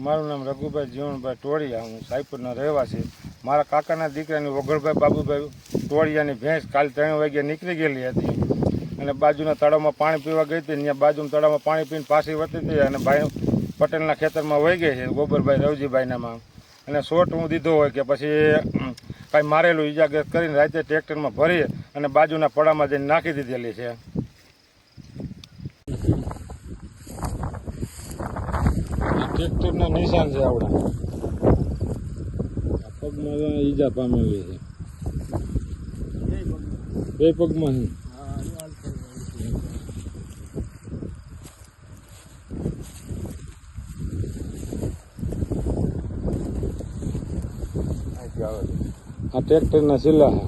મારું નામ રઘુભાઈ જીવણભાઈ ટોળિયા, હું સાઈપુરના રહેવાસી. મારા કાકાના દીકરાની વગરભાઈ બાબુભાઈ ટોળિયાની ભેંસ કાલે 3 વાગ્યે નીકળી ગયેલી હતી અને બાજુના તળાવમાં પાણી પીવા ગઈ હતી. ત્યાં બાજુના તળાવમાં પાણી પીને પાછી વળતી હતી અને ભાઈ પટેલના ખેતરમાં વહી ગઈ છે, ગોબરભાઈ રવજીભાઈનામાં. અને શોટ હું દીધો હોય કે પછી કાંઈ મારેલું ઈજાગ્રસ્ત કરીને રાતે ટ્રેક્ટરમાં ભરી અને બાજુના પડામાં જઈને નાખી દીધેલી છે. ટ્રેક્ટરના નિશાન છે આવડા, પગમાં ઈજા પામેલી છે, 2 પગમાં છે. આ ટ્રેક્ટરના સિલ્લા છે.